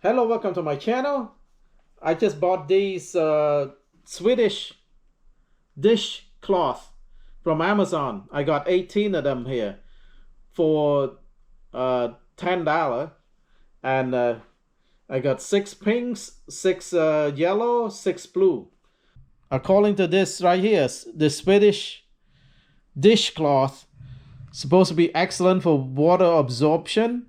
Hello, welcome to my channel. I just bought these Swedish dishcloth from Amazon. I got 18 of them here for $10, and I got 6 pinks, 6 yellow, 6 blue. According to this right here, the Swedish dishcloth supposed to be excellent for water absorption,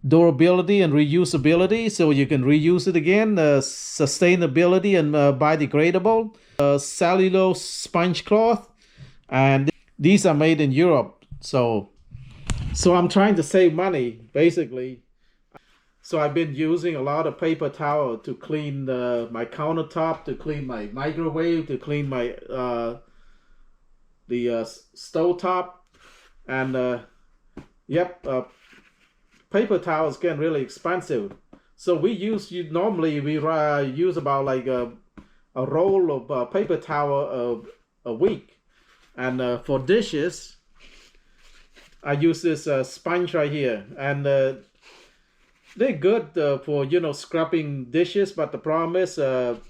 durability, and reusability, so you can reuse it again. Sustainability and biodegradable. Cellulose sponge cloth, and these are made in Europe. So I'm trying to save money basically. So I've been using a lot of paper towel to clean my countertop, to clean my microwave, to clean my stove top, and paper towels getting really expensive. So we normally use about like a roll of paper towel a week, and for dishes, I use this sponge right here, and they're good for scrubbing dishes, but the problem is it's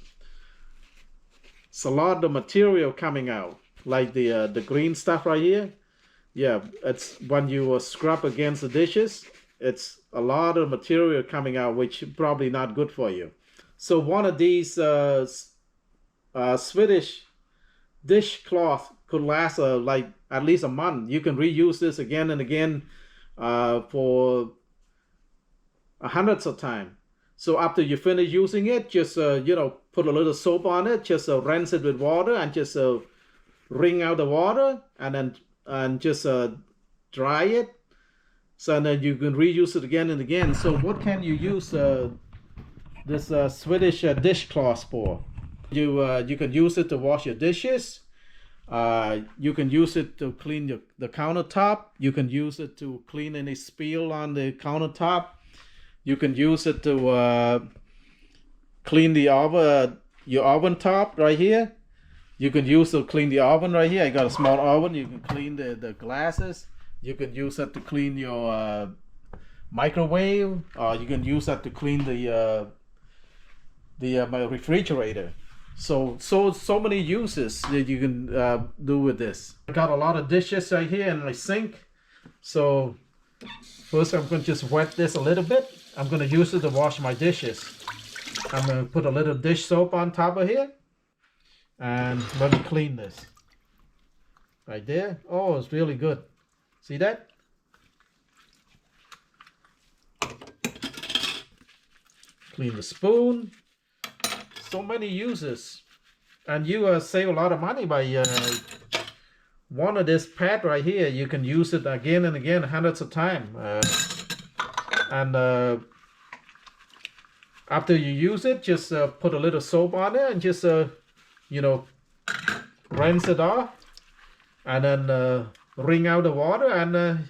a lot of material coming out, like the green stuff right here. Yeah, it's when you scrub against the dishes, it's a lot of material coming out, which is probably not good for you. So one of these Swedish dishcloth could last like at least a month. You can reuse this again and again for hundreds of times. So after you finish using it, just put a little soap on it, just rinse it with water, and just wring out the water, and just dry it, so then you can reuse it again and again. So what can you use this Swedish dishcloth for? You can use it to wash your dishes. You can use it to clean the countertop. You can use it to clean any spill on the countertop. You can use it to clean the oven, your oven top right here. You can use it to clean the oven right here. I got a small oven. You can clean the glasses. You can use it to clean your microwave. You can use that to clean my refrigerator. So many uses that you can do with this. I got a lot of dishes right here in my sink. So first I'm going to just wet this a little bit. I'm going to use it to wash my dishes. I'm going to put a little dish soap on top of here. And let me clean this. Right there. Oh, it's really good. See that? Clean the spoon. So many uses. And you save a lot of money by one of this pad right here. You can use it again and again, hundreds of times. After you use it, just put a little soap on it and just rinse it off, and then wring out the water and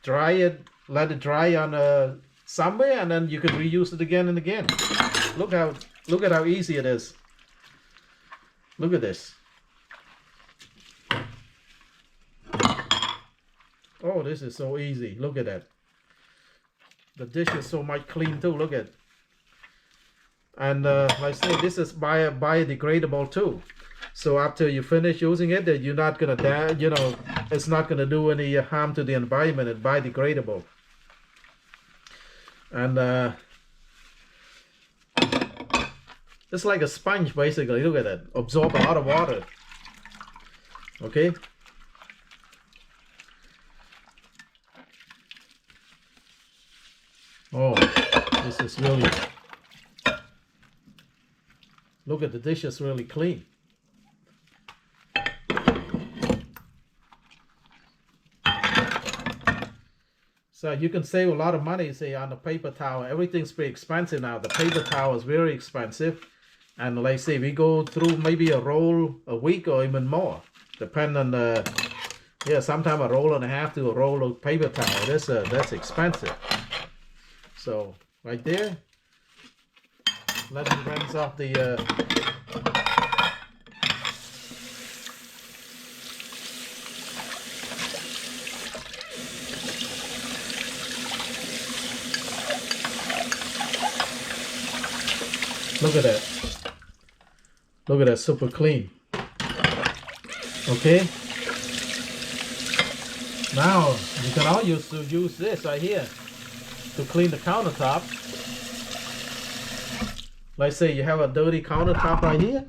dry it. Let it dry on somewhere, and then you can reuse it again and again. Look at how easy it is. Look at this. Oh, this is so easy. Look at that. The dish is so much clean too. Look at it. And like I say, this is biodegradable too. So after you finish using it, you're not gonna die. It's not gonna do any harm to the environment. It's biodegradable. And it's like a sponge basically. Look at that. Absorb a lot of water. Okay. Oh, this is really. Look at the dish is really clean. So you can save a lot of money, say, on the paper towel. Everything's pretty expensive now. The paper towel is very expensive. And like I say, we go through maybe a roll a week or even more. Depending on the, sometimes a roll and a half to a roll of paper towel. That's expensive. So right there, let me rinse off the Look at that. Look at that, super clean. Okay. Now you can also use this right here to clean the countertop. Let's say you have a dirty countertop right here.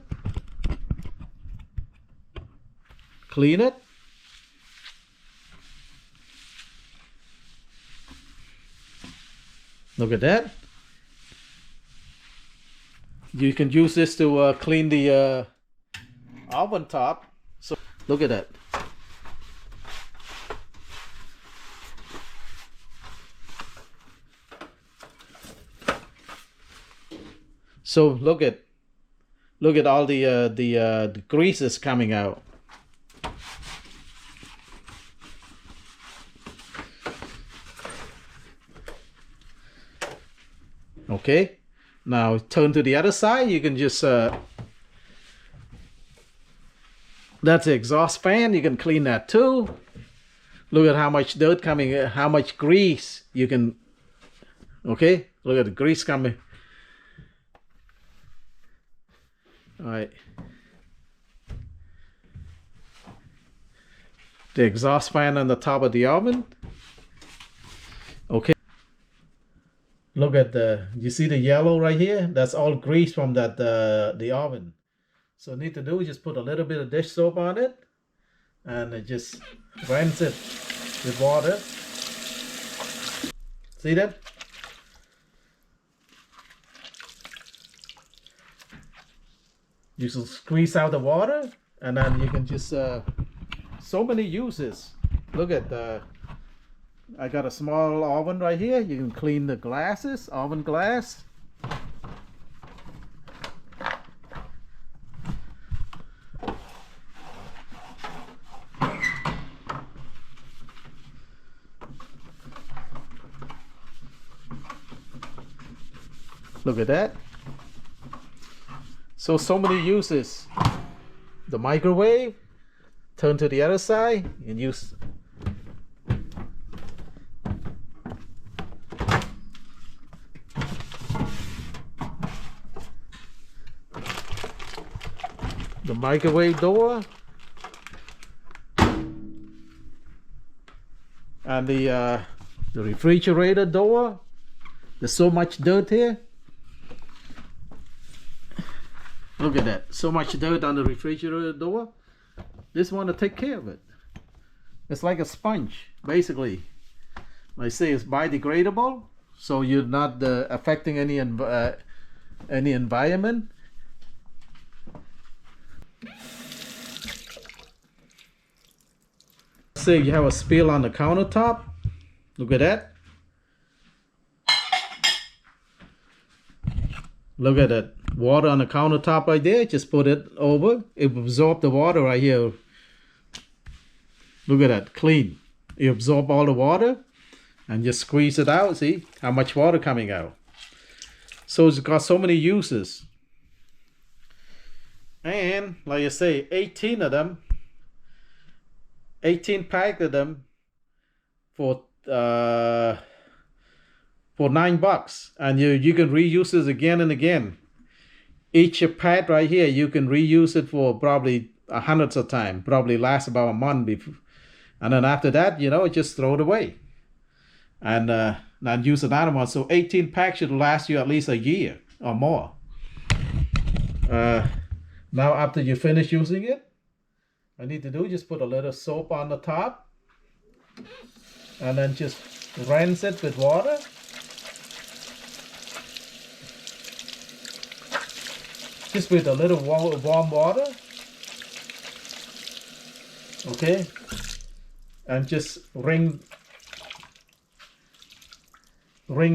Clean it. Look at that. You can use this to clean the oven top. So look at that. So look at all the greases coming out. Okay, now turn to the other side. You can just that's the exhaust fan. You can clean that too. Look at how much dirt coming, how much grease you can. Okay, look at the grease coming. All right. The exhaust fan on the top of the oven. Okay. Look at you see the yellow right here? That's all grease from that the oven. So what you need to do is just put a little bit of dish soap on it and just rinse it with water. See that? You should squeeze out the water and then you can just so many uses. Look at I got a small oven right here. You can clean the glasses, oven glass. Look at that. So many uses. The microwave, turn to the other side and use the microwave door and the refrigerator door. There's so much dirt here. Look at that, so much dirt on the refrigerator door. This one to take care of it. It's like a sponge, basically. I say it's biodegradable, so you're not affecting any environment. Say you have a spill on the countertop. Look at that. Look at that. Water on the countertop right there. Just put it over. It will absorb the water right here. Look at that. Clean. You absorb all the water and just squeeze it out. See how much water coming out. So it's got so many uses. And like I say, 18 of them. 18 pack of them for $9. And you can reuse this again and again. Each pad right here, you can reuse it for probably hundreds of times. Probably lasts about a month before. And then after that, just throw it away. And not use another one. So 18 packs should last you at least a year or more. Now after you finish using it, I need to do just put a little soap on the top. And then just rinse it with water. Just with a little warm water, okay, and just wring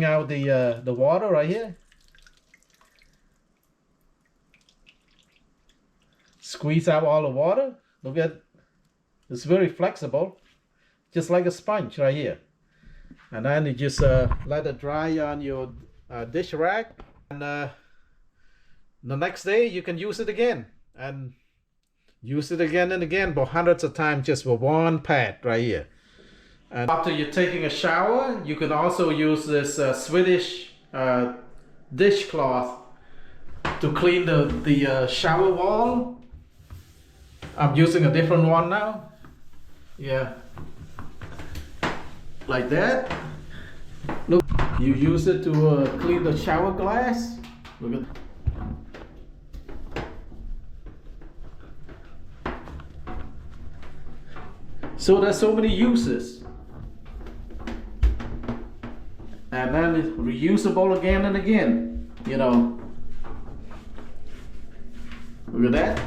out the water right here. Squeeze out all the water. Look at, it's very flexible, just like a sponge right here. And then you just let it dry on your dish rack, and the next day you can use it again and use it again and again, but hundreds of times just for one pad right here. And after you're taking a shower, you can also use this Swedish dishcloth to clean the shower wall. I'm using a different one now. Yeah, like that. Look, you use it to clean the shower glass. Look at. So there's so many uses. And then it's reusable again and again, you know. Look at that.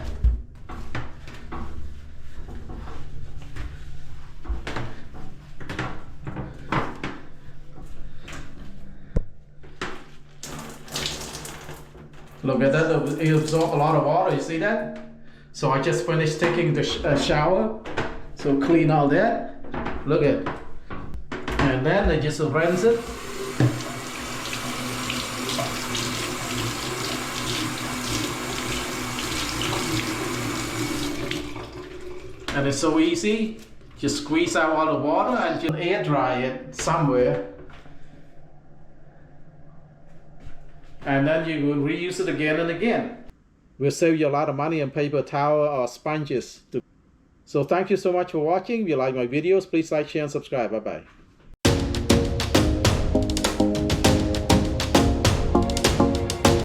Look at that, it absorbs a lot of water, you see that? So I just finished taking the shower. So clean all that. Look at it. And then I just rinse it. And it's so easy. Just squeeze out all the water and just air dry it somewhere. And then you will reuse it again and again. Will save you a lot of money on paper towel or sponges. So thank you so much for watching. If you like my videos, please like, share, and subscribe. Bye-bye.